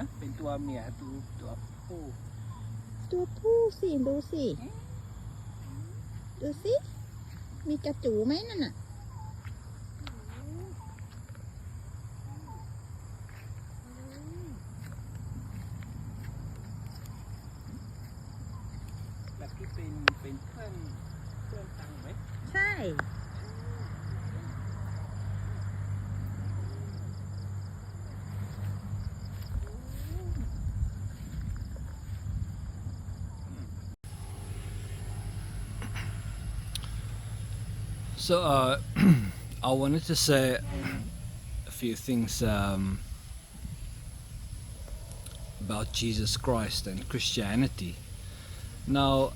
ะเป็นตัวเมียตัวผู้ ตัวผู้สิดูสิ ดูสิ มีกระจูไหมนั่นน่ะ แบบที่เป็นเครื่องตังไหม ใช่ So I wanted to say a few things about Jesus Christ and Christianity. Now,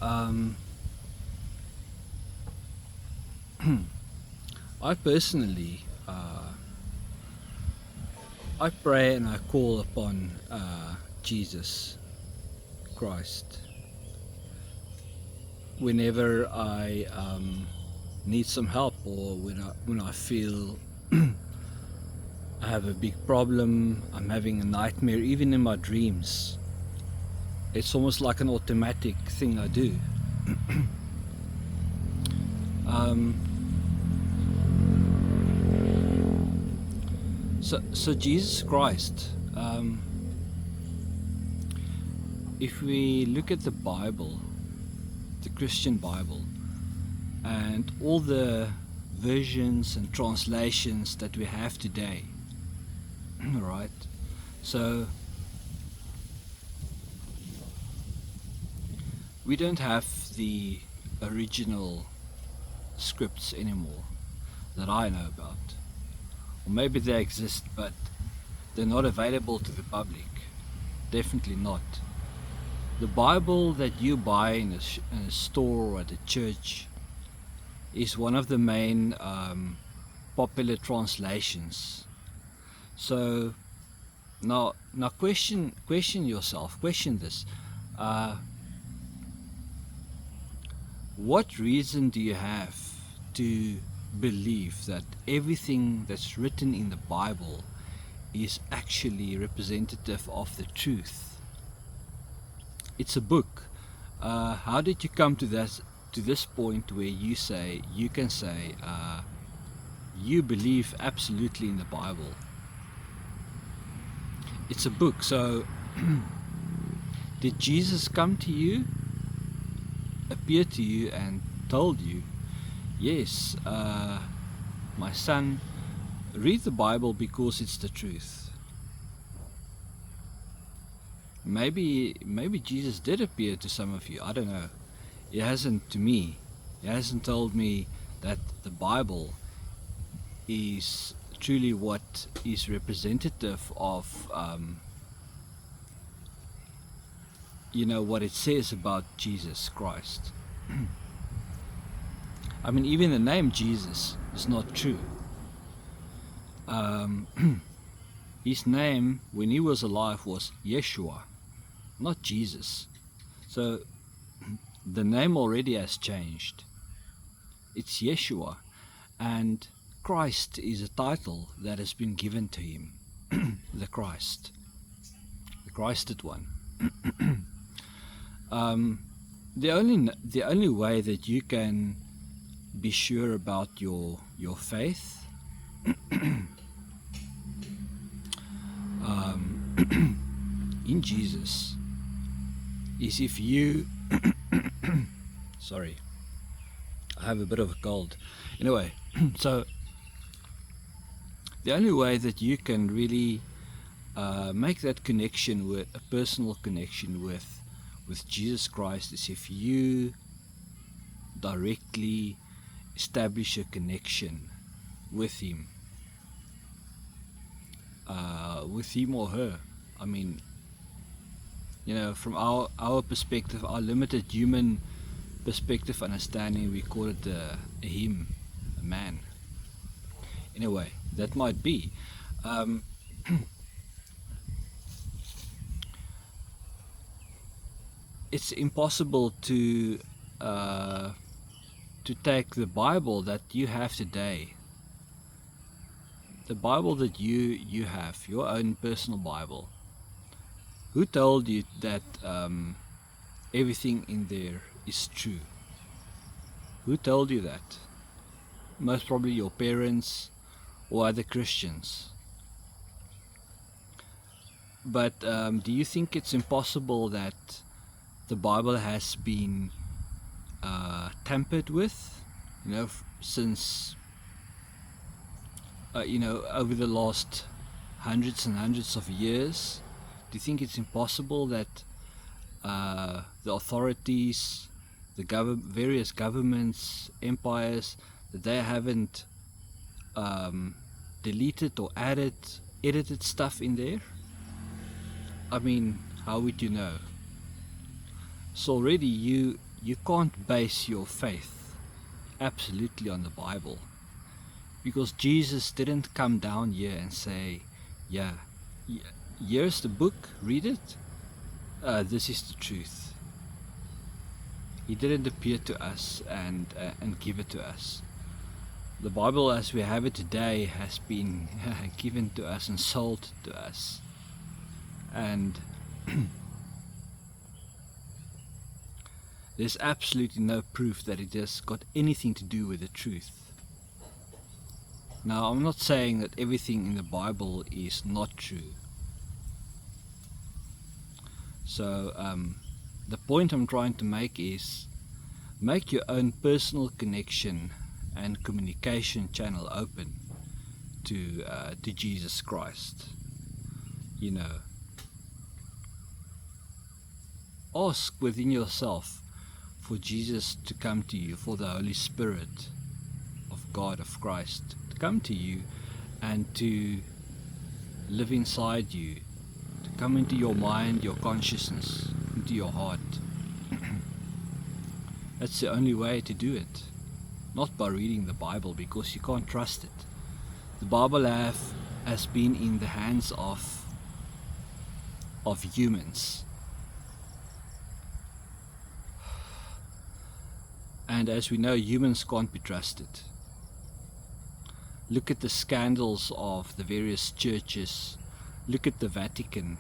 I personally, I pray and I call upon Jesus Christ whenever I need some help, or when I feel I have a big problem, I'm having a nightmare, even in my dreams. It's almost like an automatic thing I do. So Jesus Christ, if we look at the Bible, the Christian Bible, and all the versions and translations that we have today, right? So we don't have the original scripts anymore that I know about. Or maybe they exist, but they're not available to the public. Definitely not. The Bible that you buy in a store or at a church is one of the main popular translations. So now question yourself, question this. What reason do you have to believe that everything that's written in the Bible is actually representative of the truth? It's a book. How did you come to this point where you can say you believe absolutely in the Bible? It's a book. So did Jesus come to you, appear to you, and told you, yes, my son, read the Bible because it's the truth? Maybe Jesus did appear to some of you, I don't know. He hasn't to me. He hasn't told me that the Bible is truly what is representative of what it says about Jesus Christ. I mean, even the name Jesus is not true. His name when he was alive was Yeshua, not Jesus. So the name already has changed. It's Yeshua, and Christ is a title that has been given to him. The Christed one. The only way that you can be sure about your faith in Jesus is if you sorry, I have a bit of a cold. Anyway, so the only way that you can really make that connection, with a personal connection with Jesus Christ, is if you directly establish a connection with him or her. I mean, from our perspective, our limited human perspective understanding, we call it a him, a man. Anyway, that might be. It's impossible to take the Bible that you have today, the Bible that you have, your own personal Bible, Who told you that everything in there is true? Who told you that? Most probably your parents or other Christians. But do you think it's impossible that the Bible has been tampered with, since over the last hundreds and hundreds of years? Do you think it's impossible that the authorities, the various governments, empires, that they haven't deleted or edited stuff in there? I mean, how would you know? So already you can't base your faith absolutely on the Bible, because Jesus didn't come down here and say, yeah, here's the book, read it, this is the truth. He didn't appear to us and give it to us. The Bible as we have it today has been given to us and sold to us, and there's absolutely no proof that it has got anything to do with the truth. Now, I'm not saying that everything in the Bible is not true. So the point I'm trying to make is, make your own personal connection and communication channel open to Jesus Christ. Ask within yourself for Jesus to come to you, for the Holy Spirit of God, of Christ, to come to you and to live inside you, to come into your mind, your consciousness, into your heart. That's the only way to do it. Not by reading the Bible, because you can't trust it. The Bible has been in the hands of humans. And as we know, humans can't be trusted. Look at the scandals of the various churches. Look at the Vatican.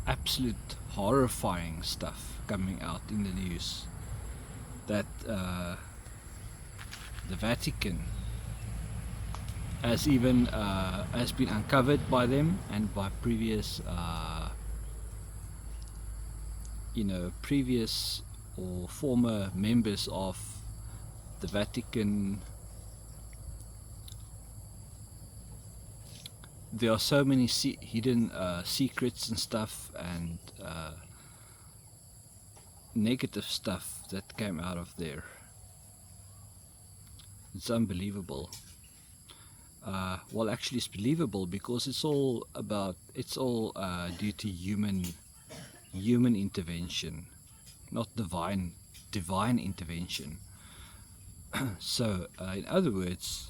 Absolute horrifying stuff coming out in the news. That the Vatican has been uncovered by them and by previous or former members of the Vatican. There are so many hidden secrets and stuff, and negative stuff that came out of there. It's unbelievable. Well, actually it's believable, because it's all due to human intervention, not divine intervention. So in other words,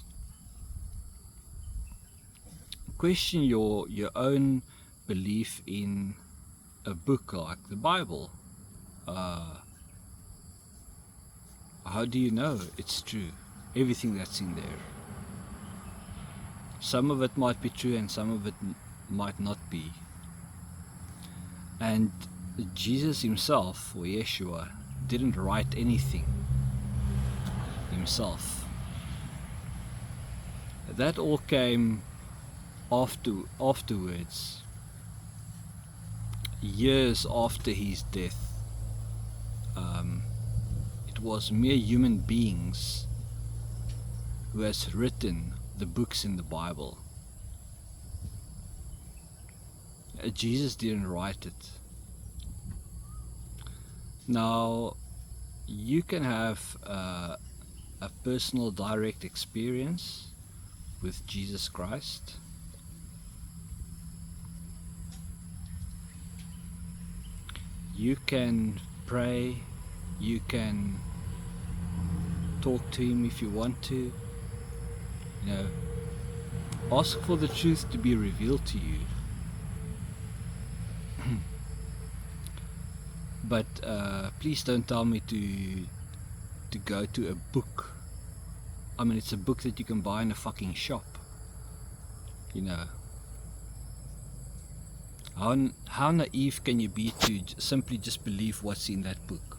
question your own belief in a book like the Bible. How do you know it's true, everything that's in there? Some of it might be true and some of it might not be. And Jesus himself, or Yeshua, didn't write anything himself. That all came afterwards, years after his death. It was mere human beings who has written the books in the Bible. Jesus didn't write it. Now, you can have a personal direct experience with Jesus Christ. You can pray, you can talk to him if you want to. Ask for the truth to be revealed to you. But please don't tell me to go to a book. I mean, it's a book that you can buy in a fucking shop. How naive can you be to simply just believe what's in that book?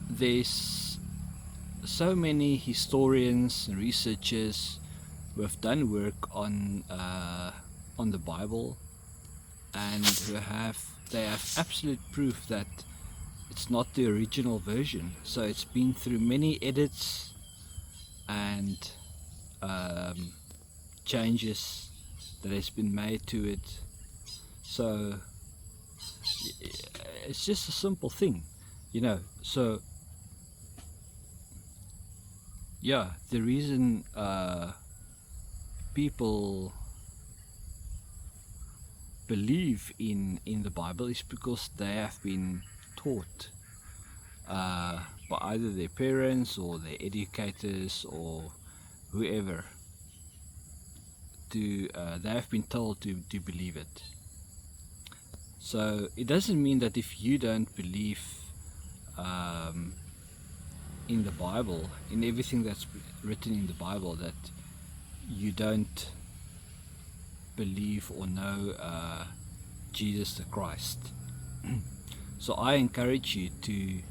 There's so many historians and researchers who have done work on the Bible, and they have absolute proof that it's not the original version. So it's been through many edits and changes that has been made to it. So it's just a simple thing, you know. So yeah, the reason people believe in the Bible is because they have been taught by either their parents or their educators or whoever. They have been told to believe it. So it doesn't mean that if you don't believe in the Bible, in everything that's written in the Bible, that you don't believe or know Jesus the Christ. So I encourage you to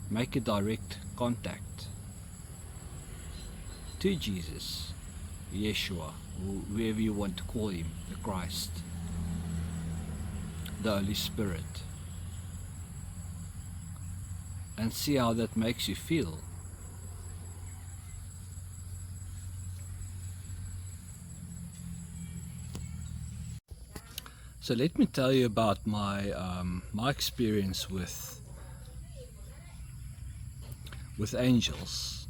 make a direct contact to Jesus, Yeshua, whoever you want to call him, the Christ, the Holy Spirit, and see how that makes you feel. So let me tell you about my my experience with angels.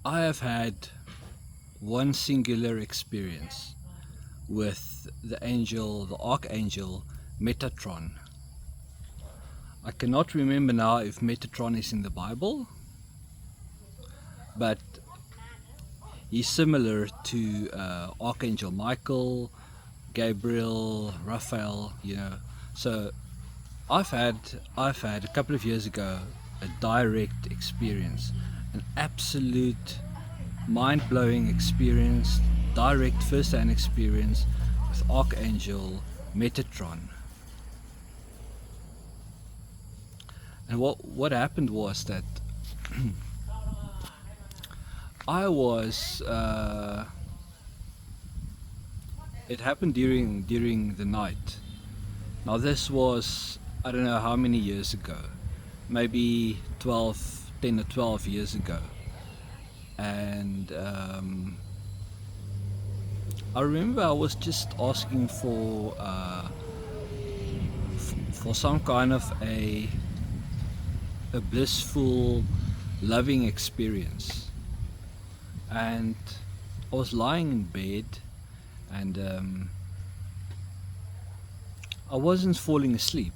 I have had one singular experience with the archangel Metatron. I cannot remember now if Metatron is in the Bible, but he's similar to Archangel Michael, Gabriel, Raphael, you know. So I've had a couple of years ago a direct experience, an absolute mind-blowing experience, direct first-hand experience with Archangel Metatron. And what happened was that I was it happened during the night. Now this was, I don't know how many years ago, maybe 10 or 12 years ago. And I remember I was just asking for some kind of a blissful, loving experience. And I was lying in bed, and I wasn't falling asleep.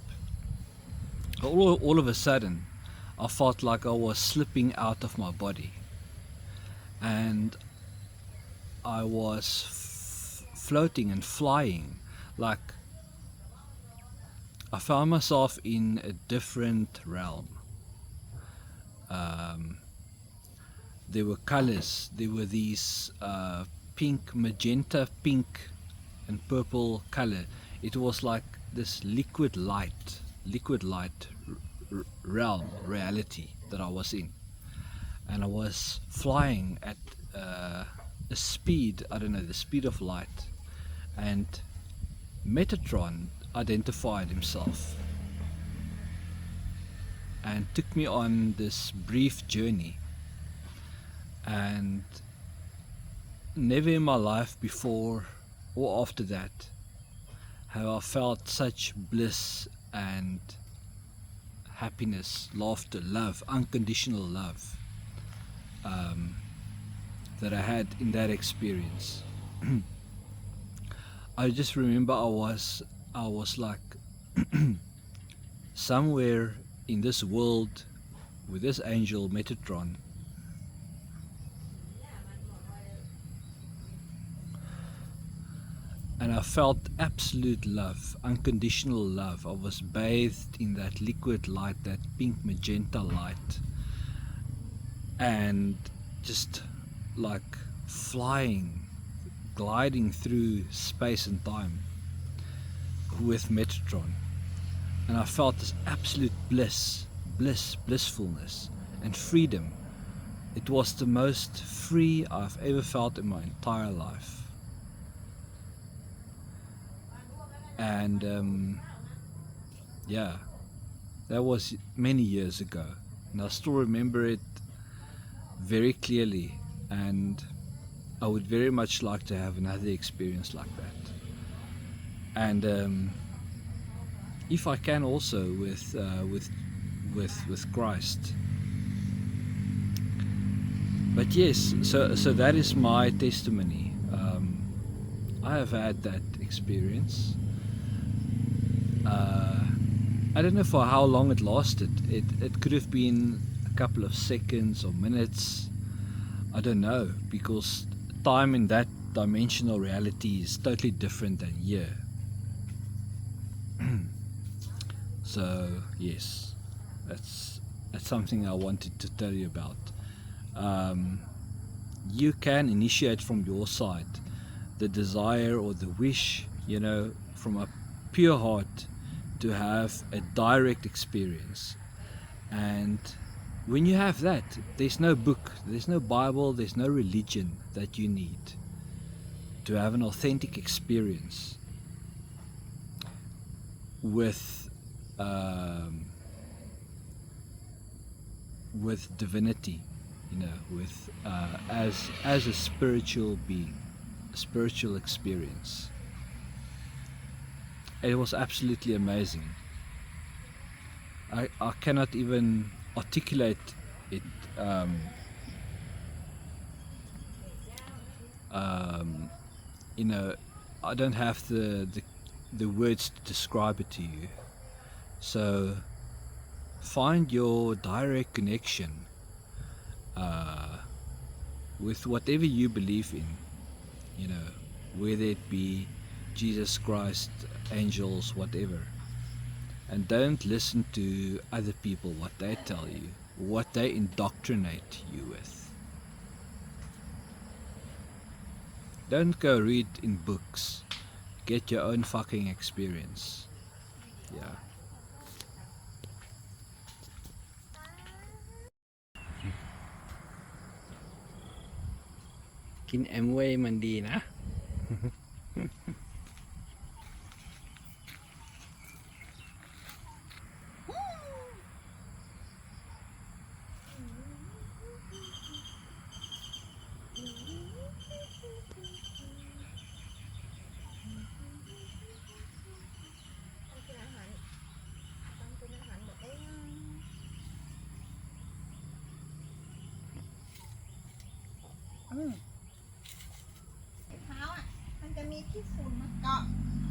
All of a sudden, I felt like I was slipping out of my body, and I was floating and flying. Like I found myself in a different realm. There were colors. There were these pink, magenta pink and purple color. It was like this liquid light reality that I was in, and I was flying at a speed, I don't know, the speed of light. And Metatron identified himself and took me on this brief journey. And never in my life before or after that have I felt such bliss and happiness, laughter, love, unconditional love that I had in that experience. I just remember I was like somewhere in this world with this angel Metatron, and I felt absolute love, unconditional love. I was bathed in that liquid light, that pink magenta light, and just like flying, gliding through space and time with Metatron. And I felt this absolute blissfulness and freedom. It was the most free I've ever felt in my entire life. And yeah, that was many years ago, and I still remember it very clearly, and I would very much like to have another experience like that. And if I can also with Christ. But yes, so that is my testimony. I have had that experience. I don't know for how long it lasted. It could have been a couple of seconds or minutes. I don't know, because time in that dimensional reality is totally different than here. So yes, that's something I wanted to tell you about. You can initiate from your side the desire or the wish, from a pure heart, to have a direct experience. And when you have that, there's no book, there's no Bible, there's no religion that you need to have an authentic experience with divinity, with as a spiritual being, a spiritual experience. It was absolutely amazing. I cannot even articulate it. I don't have the words to describe it to you. So find your direct connection with whatever you believe in, whether it be Jesus Christ, angels, whatever. And don't listen to other people, what they tell you, what they indoctrinate you with. Don't go read in books. Get your own fucking experience. Yeah.กินแอมเวย์มันดีนะ เท้าอ่ะมันจะมีที่ฝุ่นมาเกาะ